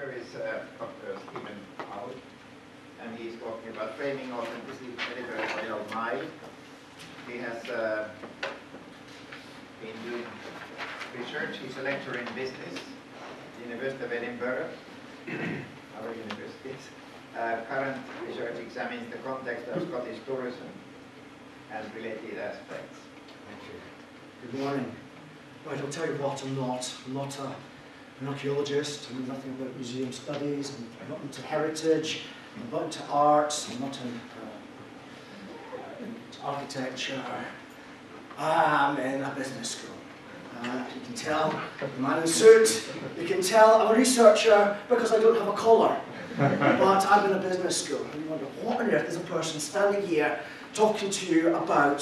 speaker is Dr. Stephen Harwood, and he's talking about framing authenticity editorial mile. He has been doing research. He's a lecturer in business at the University of Edinburgh, other universities. Current research examines the context of Scottish tourism and related aspects. Thank you. Good morning. Right, I'll tell you what, I'm not an archaeologist. I know nothing about museum studies. I'm not into heritage. I'm not into arts. I'm not into architecture. I'm in a business school. You can tell, the man in the suit, you can tell I'm a researcher because I don't have a collar. But I'm in a business school. And you wonder, what on earth is a person standing here talking to you about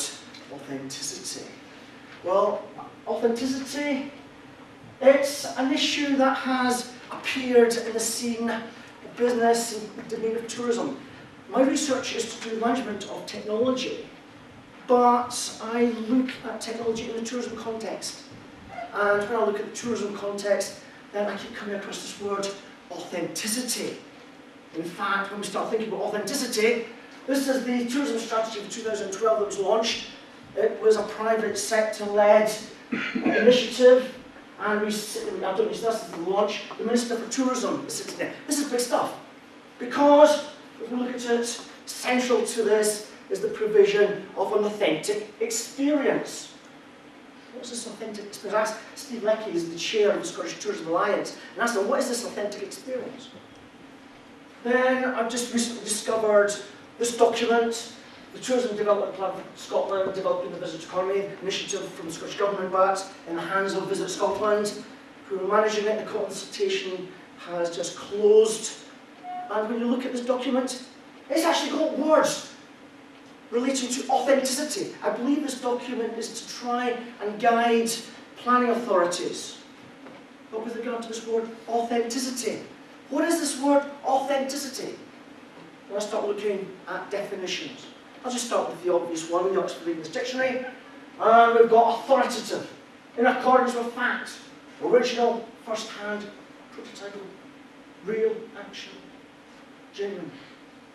authenticity? Well, authenticity, it's an issue that has appeared in the scene of business and the domain of tourism. My research is to do with management of technology, but I look at technology in the tourism context. And when I look at the tourism context, then I keep coming across this word, authenticity. In fact, when we start thinking about authenticity, this is the tourism strategy for 2012 that was launched. It was a private sector-led initiative, and this is the launch. The Minister for Tourism is sitting there. This is big stuff, because if we look at it, central to this is the provision of an authentic experience. What's this authentic experience? Steve Leckie is the chair of the Scottish Tourism Alliance, and asked him, what is this authentic experience? Then I've just recently discovered this document, the Tourism Development Plan for Scotland, Developing the Visitor Economy, initiative from the Scottish Government, but in the hands of Visit Scotland, who are managing it. The consultation has just closed. And when you look at this document, it's actually got words relating to authenticity. I believe this document is to try and guide planning authorities. But with regard to this word, authenticity, what is this word, authenticity? Let's start looking at definitions. I'll just start with the obvious one in the Oxford English Dictionary. And we've got authoritative, in accordance with fact, original, first-hand, prototypal, real, action, genuine.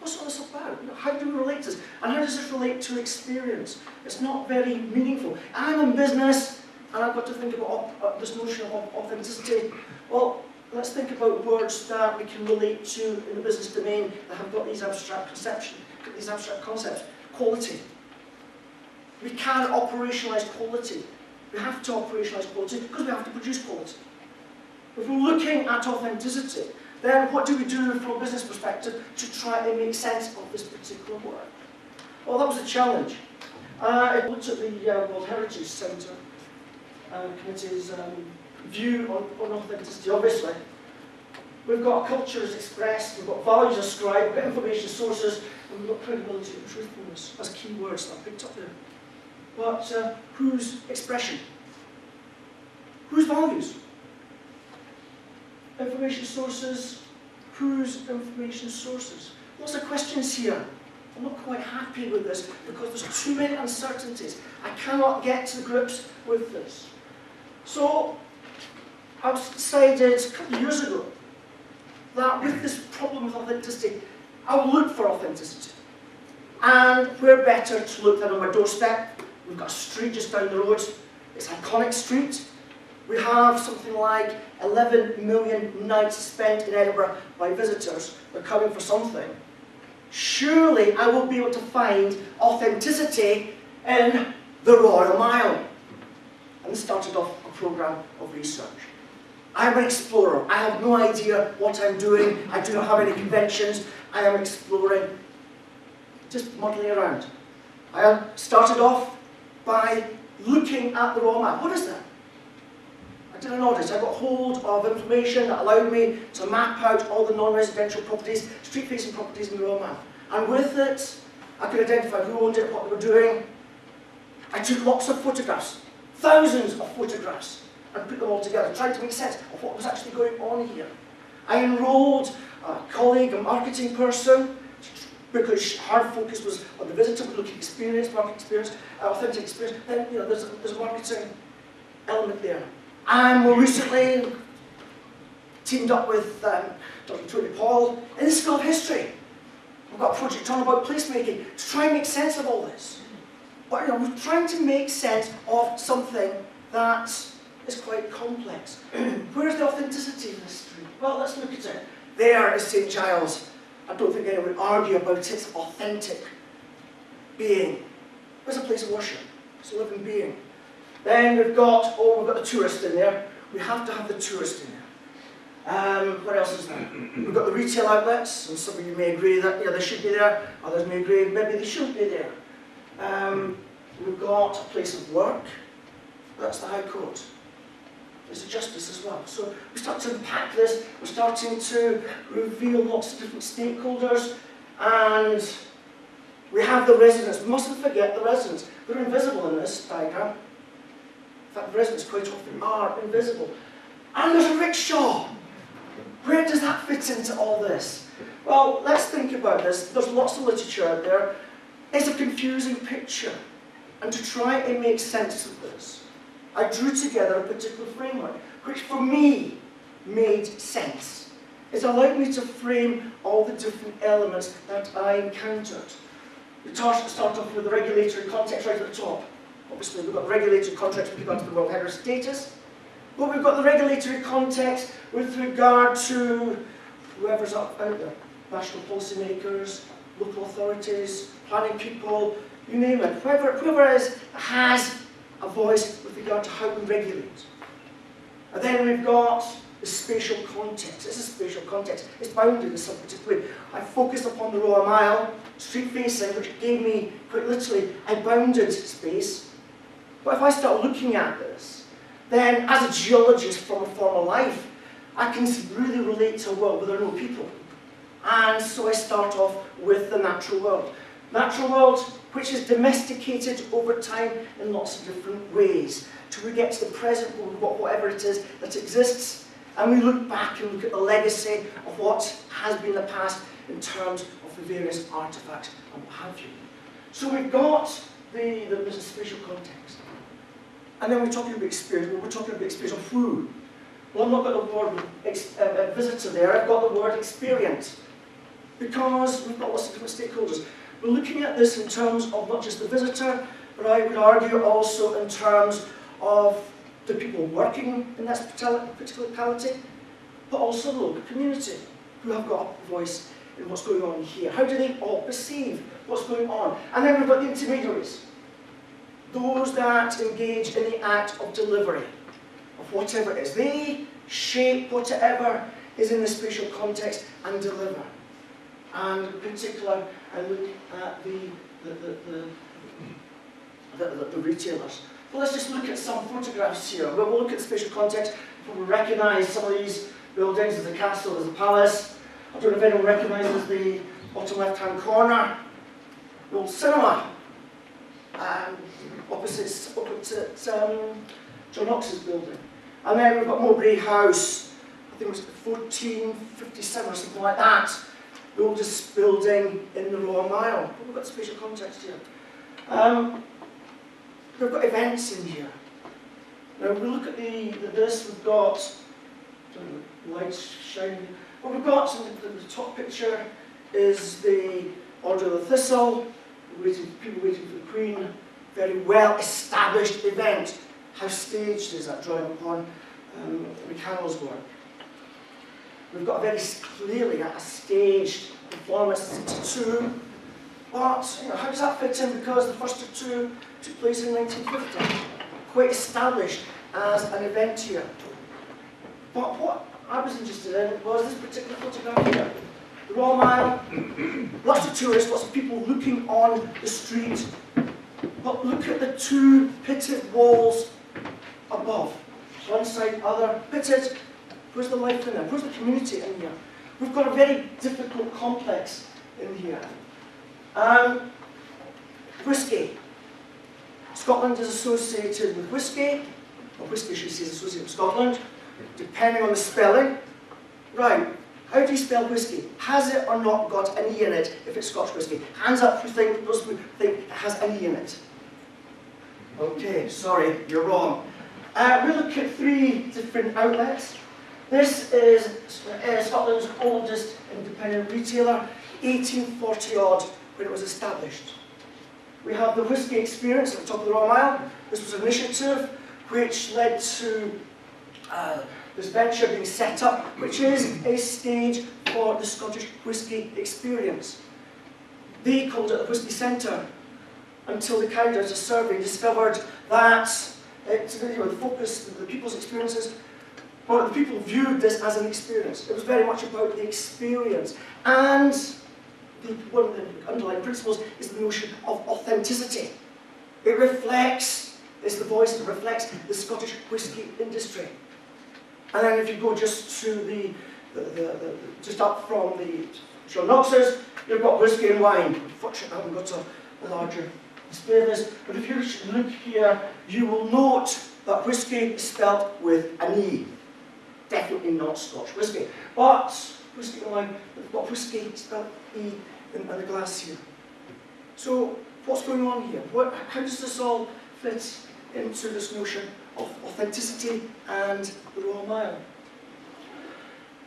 What's all this about? How do we relate to this? And how does this relate to experience? It's not very meaningful. I'm in business, and I've got to think about this notion of authenticity. Well, let's think about words that we can relate to in the business domain that have got these abstract conceptions, these abstract concepts. Quality. We can operationalise quality. We have to operationalise quality because we have to produce quality. If we're looking at authenticity, then what do we do from a business perspective to try and make sense of this particular word? Well, that was a challenge. It looked at the World Heritage Centre Committee's view on authenticity. Obviously, we've got culture as expressed, we've got values ascribed, we've got information sources, and we've got credibility and truthfulness as key words that I picked up there. But whose expression? Whose values? Information sources. Whose information sources? Lots of questions here. I'm not quite happy with this because there's too many uncertainties. I cannot get to grips with this. So I decided a couple of years ago that with this problem with authenticity, I will look for authenticity. And where better to look than on my doorstep? We've got a street just down the road. It's an iconic street. We have something like 11 million nights spent in Edinburgh by visitors. They're coming for something. Surely I will be able to find authenticity in the Royal Mile. And started off a programme of research. I'm an explorer. I have no idea what I'm doing. I do not have any conventions. I am exploring, just muddling around. I started off by looking at the Royal Mile. What is that? I did an audit. I got hold of information that allowed me to map out all the non-residential properties, street-facing properties in the Royal Mile. And with it, I could identify who owned it, what they were doing. I took lots of photographs, thousands of photographs, and put them all together, tried to make sense of what was actually going on here. I enrolled a colleague, a marketing person, because her focus was on the visitor, we're looking at experience, market experience, authentic experience. Then there's a marketing element there. And more recently, teamed up with Dr. Tony Paul in the School of History. We've got a project on about placemaking to try and make sense of all this. But we're trying to make sense of something that is quite complex. Where's the authenticity of this street? Well, let's look at it. There is St. Giles. I don't think anyone would argue about its authentic being. It's a place of worship. It's a living being. Then we've got the tourist in there. We have to have the tourist in there. What else is there? We've got the retail outlets, and some of you may agree that they should be there. Others may agree maybe they shouldn't be there. We've got a place of work. That's the High Court. There's a justice as well. So we start to unpack this. We're starting to reveal lots of different stakeholders, and we have the residents. We mustn't forget the residents. They're invisible in this diagram. In fact, the residents quite often are invisible. And there's a rickshaw. Where does that fit into all this? Well, let's think about this. There's lots of literature out there. It's a confusing picture. And to try and make sense of this, I drew together a particular framework, which for me made sense. It allowed me to frame all the different elements that I encountered. We start off with the regulatory context right at the top. Obviously, we've got the regulatory context with regard to the World Heritage Status, but we've got the regulatory context with regard to whoever's out there, national policymakers, local authorities, planning people, you name it. Whoever has a voice with regard to how we regulate. And then we've got the spatial context. This is spatial context. It's bounded in some particular way. I focused upon the Royal Mile, street facing, which gave me, quite literally, a bounded space. But if I start looking at this, then as a geologist from a former life, I can really relate to a world where there are no people. And so I start off with the natural world. Natural world, which is domesticated over time in lots of different ways, till we get to the present world, whatever it is that exists, and we look back and look at the legacy of what has been the past in terms of the various artefacts and what have you. So we've got the spatial context. And then we're talking about experience. We're talking about experience of who? Well, I've not got the word visitor there, I've got the word experience. Because we've got lots of different stakeholders. We're looking at this in terms of not just the visitor, but I would argue also in terms of the people working in that particular locality, but also the local community, who have got a voice in what's going on here. How do they all perceive what's going on? And then we've got the intermediaries, those that engage in the act of delivery, of whatever it is. They shape whatever is in the spatial context and deliver. And in particular, I look at the retailers. Well, let's just look at some photographs here. We'll look at the spatial context. We'll recognise some of these buildings. There's a castle, there's a palace. I don't know if anyone recognises the bottom left-hand corner. The old cinema. Opposite John Knox's building. And then we've got Mowbray House. I think it was 1457 or something like that. The oldest building in the Royal Mile. But we've got spatial context here. We've got events in here. Now, if we look at this, we've got lights shining. What we've got in the top picture is the Order of the Thistle, people waiting for the Queen. Very well established event. How staged is that, drawing upon McCannell's work? We've got very clearly a staged performance, City 2. But how does that fit in? Because the first of two took place in 1950. Quite established as an event here. But what I was interested in was this particular photograph here. The Royal Mile, lots of tourists, lots of people looking on the street. But look at the two pitted walls above. One side, other, pitted. Where's the life in there? Where's the community in here? We've got a very difficult complex in here. Whisky. Scotland is associated with whisky, or whisky should say is associated with Scotland, depending on the spelling. Right, how do you spell whisky? Has it or not got an E in it if it's Scotch whisky? Hands up who think, those who think it has an E in it. Okay, sorry, you're wrong. We look at three different outlets. This is Scotland's oldest independent retailer, 1840 odd when it was established. We have the whisky experience at the top of the Royal Mile. This was an initiative which led to this venture being set up, which is a stage for the Scottish whisky experience. They called it the Whisky Centre until they carried out a survey and discovered that the focus, the people's experiences, well, the people viewed this as an experience. It was very much about the experience. And one of the underlying principles is the notion of authenticity. It reflects, it's the voice that reflects the Scottish whisky industry. And then if you go just to just up from the John Knox's, you've got whisky and wine. Unfortunately, I haven't got a larger display of this. But if you look here, you will note that whisky is spelt with an E. Definitely not Scotch whisky. But whisky and wine, we've got whisky spelt E in the glass here. So what's going on here? How does this all fit into this notion of authenticity and the Royal Mile?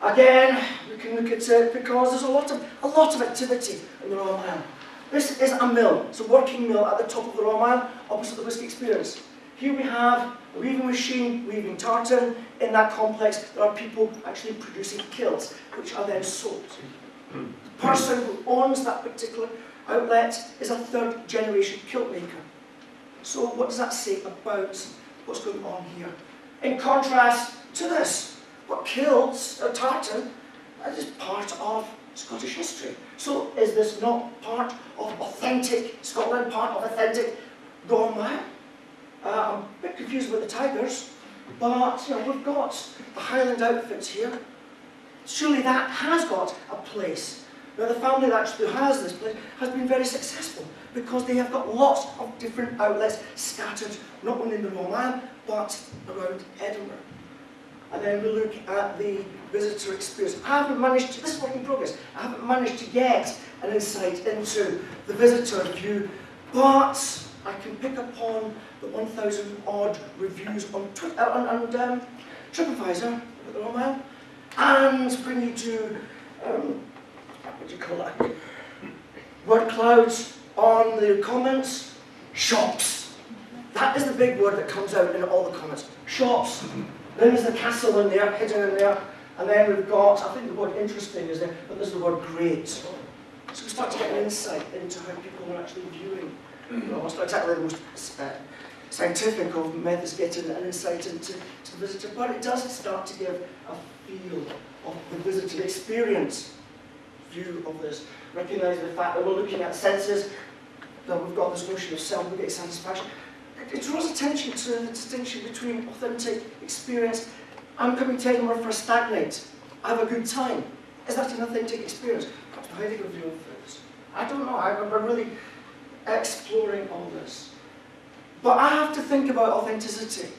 Again, we can look at it because there's a lot of activity in the Royal Mile. This is a mill. It's a working mill at the top of the Royal Mile, opposite the whisky experience. Here we have a weaving machine, weaving tartan. In that complex, there are people actually producing kilts, which are then sold. The person who owns that particular outlet is a third-generation kilt maker. So what does that say about what's going on here? In contrast to this, what kilts, tartan, is part of Scottish history. So is this not part of authentic Scotland, part of authentic Royal Mile? I'm a bit confused with the tigers, but we've got the Highland outfits here. Surely that has got a place. Now the family that actually has this place has been very successful because they have got lots of different outlets scattered, not only in the Royal Mile, but around Edinburgh. And then we look at the visitor experience. I haven't managed to, this is work in progress, I haven't managed to get an insight into the visitor view, but I can pick up on the 1,000 odd reviews on TripAdvisor at the Royal Mile, and bring you to, what do you call that? Word clouds on the comments. Shops. That is the big word that comes out in all the comments. Shops. Then there's the castle in there, hidden in there, and then we've got, I think the word interesting is there, but there's the word great. So we start to get an insight into how people are actually viewing. It's not exactly the most scientific of methods getting an insight into the visitor, but it does start to give a feel of the visitor experience view of this. Recognising the fact that we're looking at senses, that we've got this notion of self-immediate satisfaction. It draws attention to the distinction between authentic experience. I'm coming to Edinburgh for a stag night. I have a good time. Is that an authentic experience? Perhaps the Heidegger view of this. I don't know. I'm really exploring all this. But I have to think about authenticity.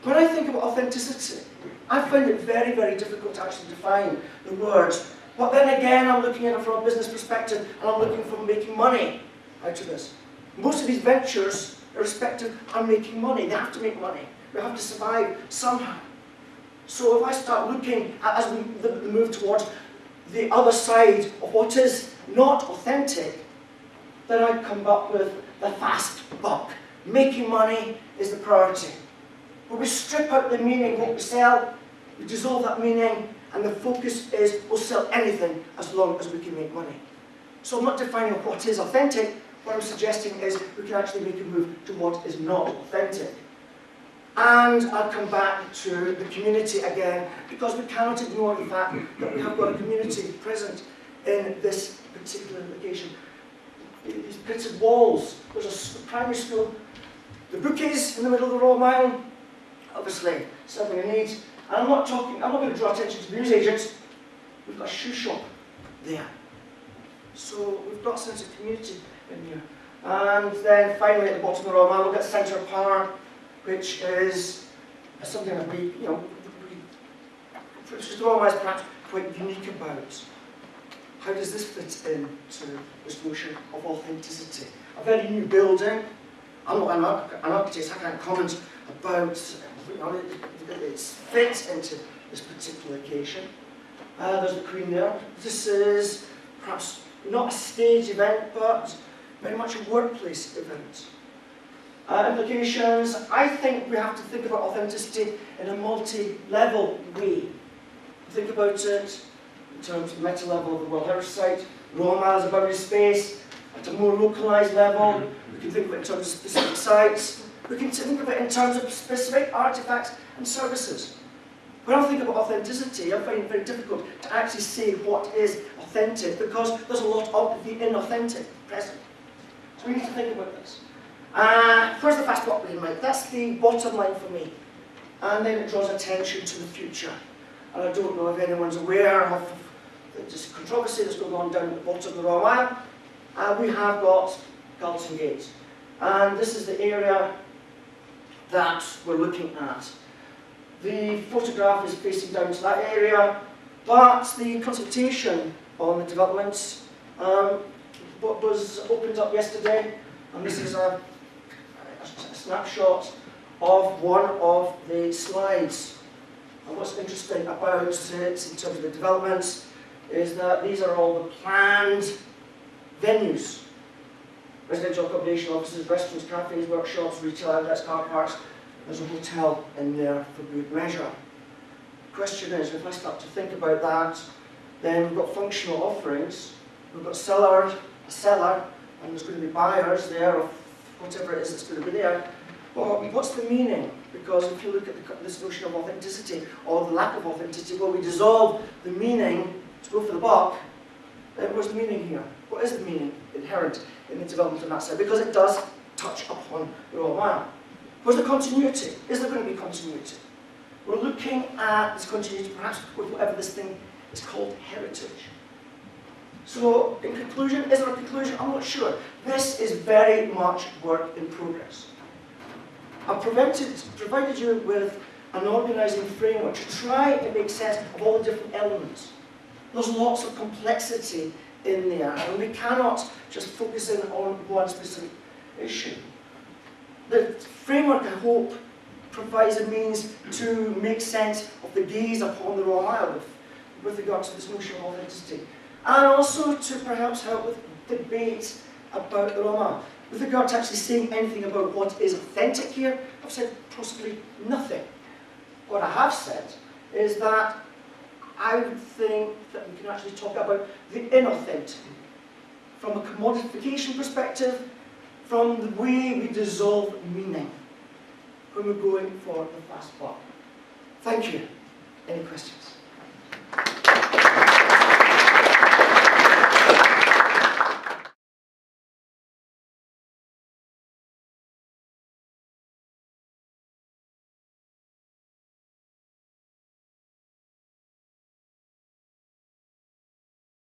When I think about authenticity, I find it very, very difficult to actually define the words. But then again, I'm looking at it from a business perspective, and I'm looking for making money out of this. Most of these ventures, irrespective, are making money. They have to make money. We have to survive somehow. So if I start looking at, as we move towards the other side of what is not authentic, then I come up with the fast buck. Making money is the priority. But we strip out the meaning of what we sell, we dissolve that meaning, and the focus is we'll sell anything as long as we can make money. So I'm not defining what is authentic. What I'm suggesting is we can actually make a move to what is not authentic. And I'll come back to the community again, because we cannot ignore the fact that we have got a community present in this particular location. These pitted walls, there's a primary school, the bookies in the middle of the Royal Mile, obviously serving a need. And I'm not going to draw attention to the newsagents. We've got a shoe shop there. So we've got a sense of community in here. And then finally at the bottom of the Royal Mile, we've got Centre of Power, which is something that which the Royal Mile is perhaps quite unique about. How does this fit into this notion of authenticity? A very new building. I'm not an architect, I can't comment about its fit into this particular occasion. There's the Queen there. This is perhaps not a stage event, but very much a workplace event. Implications, I think we have to think about authenticity in a multi-level way. Think about it in terms of the meta level of the World Heritage Site, Royal Mile as a boundary space, at a more localised level. We can think of it in terms of specific sites. We can think of it in terms of specific artefacts and services. When I think about authenticity, I find it very difficult to actually say what is authentic because there's a lot of the inauthentic present. So we need to think about this. Where's the fast block being made? That's the bottom line for me. And then it draws attention to the future. And I don't know if anyone's aware of this controversy that's going on down at the bottom of the Royal Mile. We have got Galton Gate. And this is the area that we're looking at. The photograph is facing down to that area, but the consultation on the developments was opened up yesterday, and this is a snapshot of one of the slides. And what's interesting about it in terms of the developments is that these are all the planned venues. Residential accommodation offices, restaurants, cafes, workshops, retail outlets, car parks. There's a hotel in there for good measure. The question is, if I start to think about that, then we've got functional offerings, we've got a cellar, and there's going to be buyers there of whatever it is that's going to be there. Well, what's the meaning? Because if you look at this notion of authenticity, or the lack of authenticity, well, we dissolve the meaning to go for the buck, then what's the meaning here? What is the meaning inherent in the development of that side? Because it does touch upon the Royal Mile. Where's the continuity? Is there going to be continuity? We're looking at this continuity perhaps with whatever this thing is called heritage. So, in conclusion, is there a conclusion? I'm not sure. This is very much work in progress. I've provided you with an organising framework to try and make sense of all the different elements. There's lots of complexity in there, and we cannot just focus in on one specific issue. The framework, I hope, provides a means to make sense of the gaze upon the Royal Mile with regard to this notion of authenticity, and also to perhaps help with debate about the Royal Mile. With regard to actually saying anything about what is authentic here, I've said possibly nothing. What I have said is that I would think that we can actually talk about the inauthentic from a commodification perspective, from the way we dissolve meaning when we're going for the fast buck. Thank you. Any questions?